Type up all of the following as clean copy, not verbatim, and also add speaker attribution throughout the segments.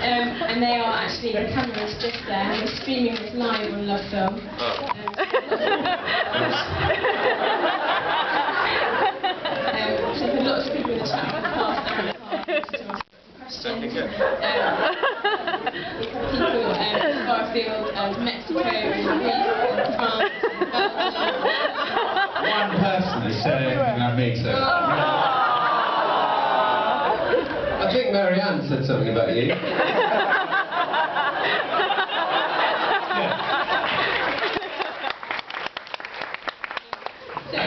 Speaker 1: And they are actually, the camera's just there, and we're streaming this live on Lovefilm. So we've had lots of people in the chat in the past and in the past to ask questions. We've had people in Barfield, Mexico, Greece, France, Belgium.
Speaker 2: One person has said anything about me, so...
Speaker 3: I think Marianne said something about you.
Speaker 1: So,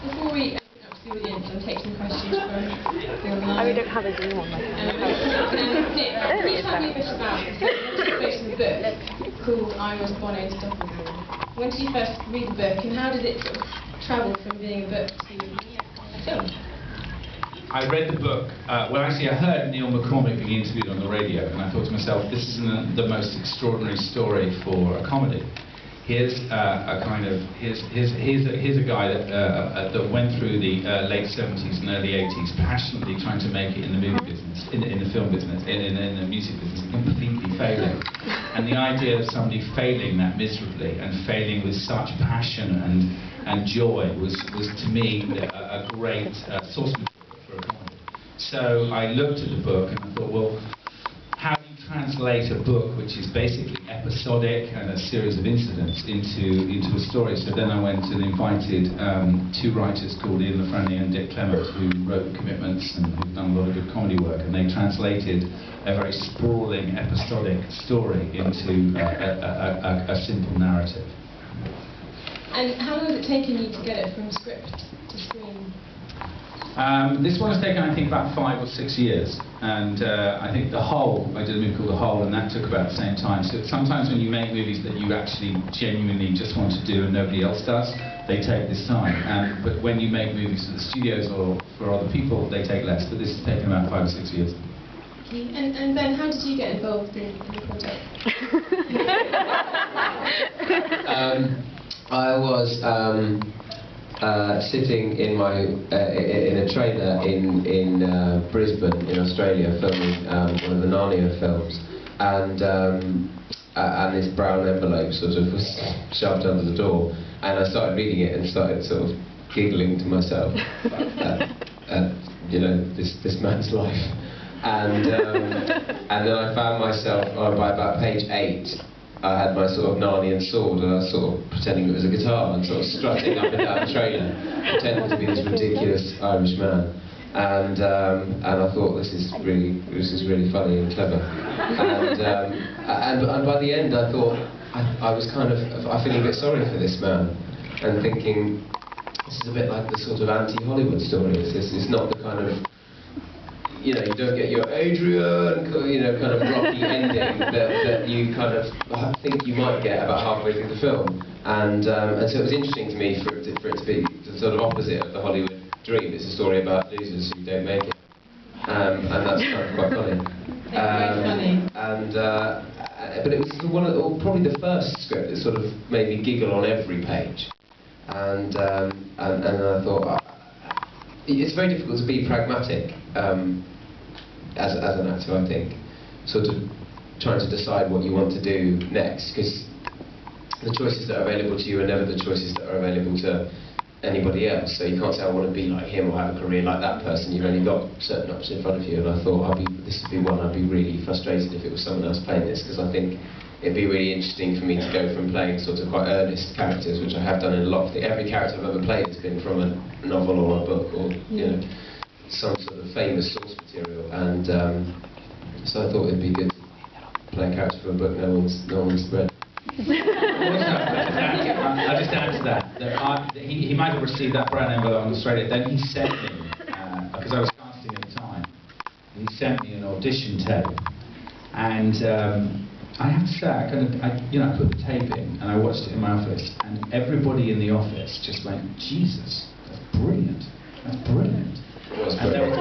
Speaker 1: before we open up to the audience and take some questions from the online...
Speaker 4: We don't have a Zoom on my phone.
Speaker 1: Nick, can you tell me a bit about the book called I Was Bono to Doppelganger? When did you first read the book, and how did it sort of travel from being a book to a film?
Speaker 2: I read the book, well actually I heard Neil McCormick being interviewed on the radio, and I thought to myself, this isn't the most extraordinary story for a comedy. Here's a guy that went through the late 70s and early 80s, passionately trying to make it in the movie business, in the film business, in the music business, completely failing. And the idea of somebody failing that miserably and failing with such passion and joy was to me a great source material. So I looked at the book and I thought, well, how do you translate a book which is basically episodic and a series of incidents into a story? So then I went and invited two writers called Ian Lafreniere and Dick Clement, who wrote Commitments and who've done a lot of good comedy work, and they translated a very sprawling episodic story into a simple narrative.
Speaker 1: And how long has it taken you to get it from script to screen?
Speaker 2: This one has taken, I think, about 5 or 6 years, and I think The Hole, I did a movie called The Hole, and that took about the same time. So sometimes when you make movies that you actually genuinely just want to do and nobody else does, they take this time. But when you make movies for the studios or for other people, they take less. But this has taken about 5 or 6 years.
Speaker 1: Okay. And Ben, how did you get involved in the project?
Speaker 3: I was sitting in my in a trailer in Brisbane in Australia, filming one of the Narnia films, and this brown envelope sort of was shoved under the door, and I started reading it and started sort of giggling to myself at you know, this man's life, and then I found myself by about page 8. I had my sort of Narnian sword, and I was sort of pretending it was a guitar and sort of strutting up and down the trailer, pretending to be this ridiculous Irish man. And I thought this is really funny and clever. And by the end, I thought I was kind of feeling a bit sorry for this man, and thinking this is a bit like the sort of anti-Hollywood story. It's not the kind of, you know, you don't get your Adrian, you know, kind of rocky ending that you kind of think you might get about halfway through the film. And so it was interesting to me for it to be the sort of opposite of the Hollywood dream. It's a story about losers who don't make it, and that's kind of quite funny. But it was probably the first script that sort of made me giggle on every page. And I thought, it's very difficult to be pragmatic as an actor, I think, sort of trying to decide what you want to do next, because the choices that are available to you are never the choices that are available to anybody else. So you can't say I want to be like him or have a career like that person. You've only got certain options in front of you, and I thought this would be one I'd be really frustrated if it was someone else playing this, because I think it'd be really interesting for me to go from playing sort of quite earnest characters, which I have done in a lot of things. Every character I've ever played has been from a novel or a book or you know, some sort of famous source material, and so I thought it'd be good to play a character from a book no one's read.
Speaker 2: I'll just add to that he might have received that brown envelope in Australia. Then he sent me, because I was casting at the time, he sent me an audition tape, and I have to say, I put the tape in and I watched it in my office, and everybody in the office just went, Jesus, that's brilliant, that's brilliant.
Speaker 3: It was brilliant.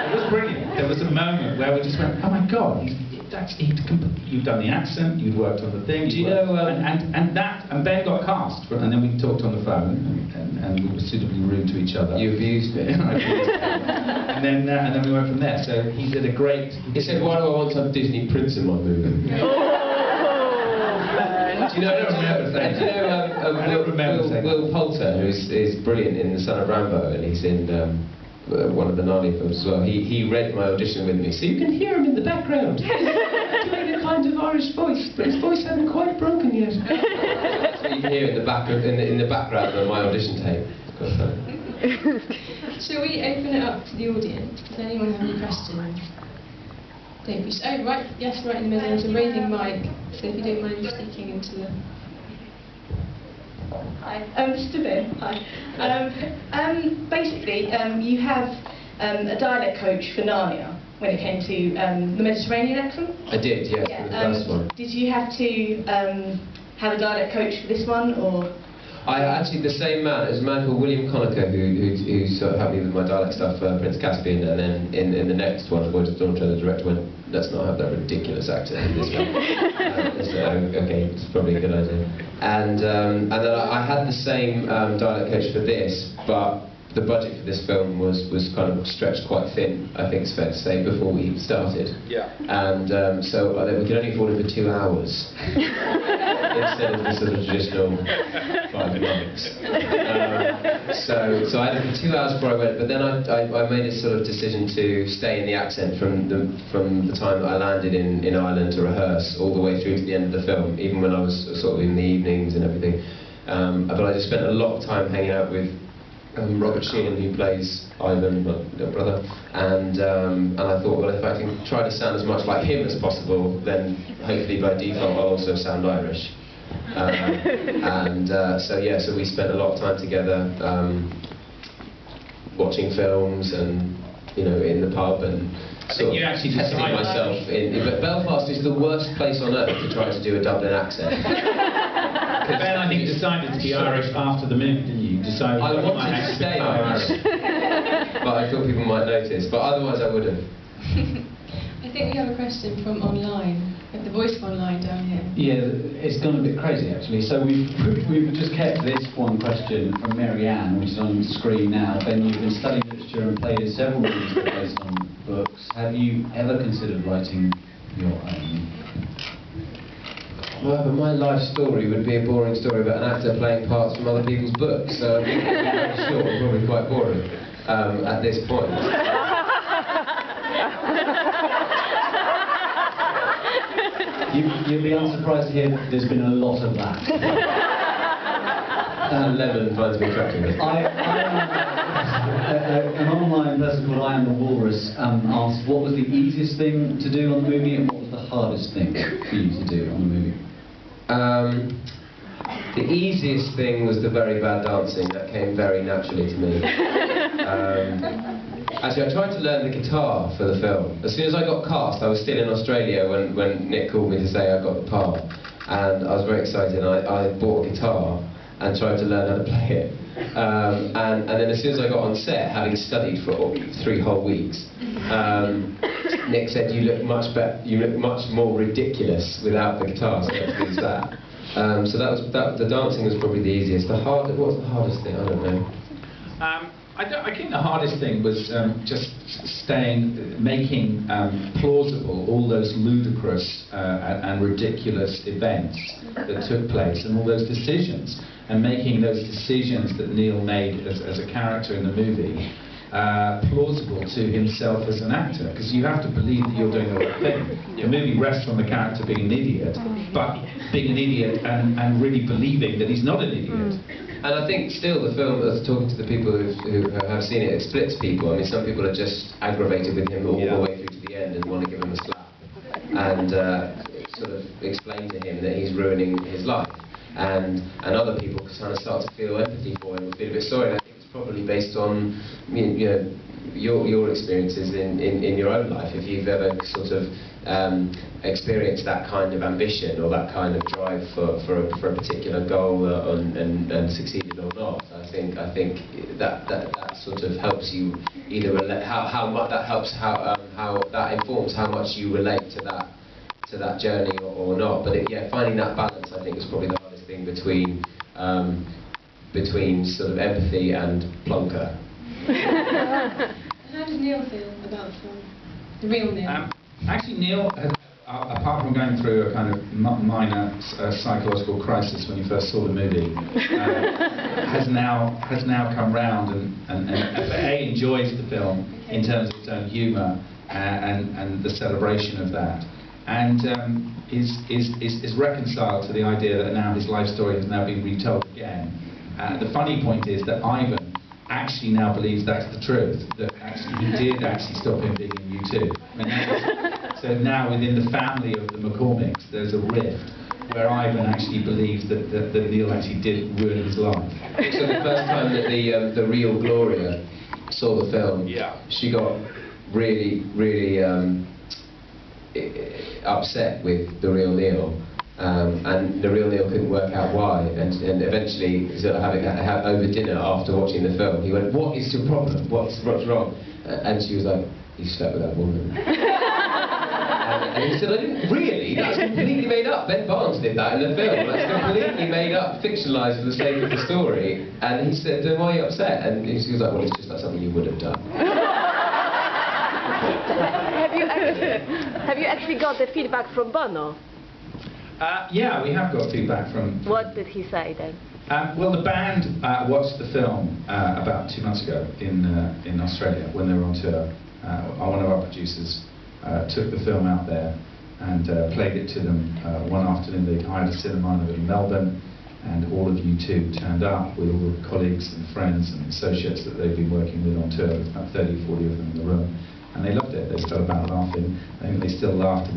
Speaker 2: It was brilliant. There was a moment where we just went, oh my God, you've done the accent, you've worked on the thing.
Speaker 3: Do you know?
Speaker 2: And Ben got cast, and then we talked on the phone, and we were suitably rude to each other.
Speaker 3: You abused me.
Speaker 2: and then we went from there. So he did a great.
Speaker 3: He said, "Why do I want to have Disney Prince in my movie?" Do you know? Will Poulter, who is brilliant in The Son of Rambo, and he's in one of the Narnia films as well. He read my audition with me, so you can hear him in the background doing a kind of Irish voice, but his voice hadn't quite broken yet. That's what you hear in the background of my audition tape.
Speaker 1: Shall we open it up to the audience? Does anyone have any questions? Don't be oh, right, yes, right in the middle. There's a raving mic, so if you don't mind speaking into the...
Speaker 4: Hi, just a bit. Hi. Basically, you have a dialect coach for Narnia when it came to the Mediterranean accent.
Speaker 3: I did, yes,
Speaker 4: Yeah,
Speaker 3: for the first one.
Speaker 4: Did you have to have a dialect coach for this one, or...?
Speaker 3: Actually, the same man, it was a man called William Conacher who sort of helped me with my dialect stuff, Prince Caspian, and then in the next one, Voice of Dawn, the director went, let's not have that ridiculous accent in this one. Okay, it's probably a good idea. And then I had the same dialect coach for this, but the budget for this film was kind of stretched quite thin, I think it's fair to say, before we started. Yeah. And so we could only afford it for 2 hours instead of the sort of traditional 5 minutes. So I had it for 2 hours before I went, but then I made a sort of decision to stay in the accent from the time that I landed in Ireland to rehearse all the way through to the end of the film, even when I was sort of in the evenings and everything. But I just spent a lot of time hanging out with Robert Sheehan, who plays Ivan, my little brother, and I thought, well, if I can try to sound as much like him as possible, then hopefully by default I'll also sound Irish. So we spent a lot of time together, watching films and in the pub and sort of testing myself in. But Belfast is the worst place on earth to try to do a Dublin accent.
Speaker 2: Ben, I think, decided to be Irish after the movie, didn't you? Decided
Speaker 3: I wanted to stay Irish, but I thought people might notice. But otherwise, I would have.
Speaker 1: I think we have a question from online, the voice of online down here.
Speaker 5: Yeah, it's gone a bit crazy actually. So we've just kept this one question from Mary Ann, which is on the screen now. Ben, you've been studying literature and played in several movies based on books. Have you ever considered writing your own?
Speaker 3: Well, but my life story would be a boring story about an actor playing parts from other people's books, so I think it would be very short and probably quite boring at this point.
Speaker 5: You'll be unsurprised to hear that there's been a lot of that.
Speaker 3: Lemon finds me attractive.
Speaker 5: An online person called I Am the Walrus asked what was the easiest thing to do on the movie and what was the hardest thing for you to do on the movie?
Speaker 3: The easiest thing was the very bad dancing. That came very naturally to me. Actually, I tried to learn the guitar for the film. As soon as I got cast, I was still in Australia when Nick called me to say I got the part. And I was very excited. I bought a guitar and tried to learn how to play it. And then as soon as I got on set, having studied for 3 whole weeks, Nick said, you look much more ridiculous without the guitar, so let's use that. So the dancing was probably the easiest. What was the hardest thing? I don't know.
Speaker 2: I think the hardest thing was just making plausible all those ludicrous and ridiculous events that took place and all those decisions, and making those decisions that Neil made as a character in the movie plausible to himself as an actor, because you have to believe that you're doing the right thing. The movie rests on the character being an idiot, but being an idiot and really believing that he's not an idiot.
Speaker 3: And I think still the film, talking to the people who have seen it, it splits people. I mean, some people are just aggravated with him all the way through to the end and want to give him a slap and sort of explain to him that he's ruining his life. And other people kind of start to feel empathy for him, or feel a bit sorry. And I think it's probably based on your experiences in your own life. If you've ever sort of experienced that kind of ambition or that kind of drive for a particular goal and succeeded or not, I think that sort of helps you either how much that helps how how that informs how much you relate to that journey or not. But yeah, finding that balance, I think, was probably the hardest thing between sort of empathy and plonker.
Speaker 1: How does Neil feel about the film? The real Neil?
Speaker 2: Actually, Neil has, apart from going through a kind of minor psychological crisis when he first saw the movie, has now come round and enjoys the film in terms of its own humour and the celebration of that, and is reconciled to the idea that now his life story has now been retold again. The funny point is that Ivan actually now believes that's the truth, that actually he did actually stop him being in U2. So now within the family of the McCormicks there's a rift where Ivan actually believes that Neil actually did ruin his life.
Speaker 3: So the first time that the real Gloria saw the film, she got really, really upset with the real Neil. And the real Neil couldn't work out why, and eventually, sort of having over dinner after watching the film, he went, "What is your problem? What's wrong?" And she was like, "You slept with that woman." and he said, "I didn't really. That's completely made up. Ben Barnes did that in the film. That's completely made up, fictionalised for the sake of the story." And he said, "Then why are you upset?" And she was like, "Well, it's just like something you would have done."
Speaker 6: Have you actually got the feedback from Bono?
Speaker 2: Yeah, we have got feedback from...
Speaker 6: What did he say then?
Speaker 2: Well, the band watched the film about 2 months ago in Australia when they were on tour. One of our producers took the film out there and played it to them one afternoon. They hired a cinema in Melbourne, and all of U2 turned up with all the colleagues and friends and associates that they've been working with on tour. There's about 30 or 40 of them in the room, and they loved it. They started about laughing. I think they still laughed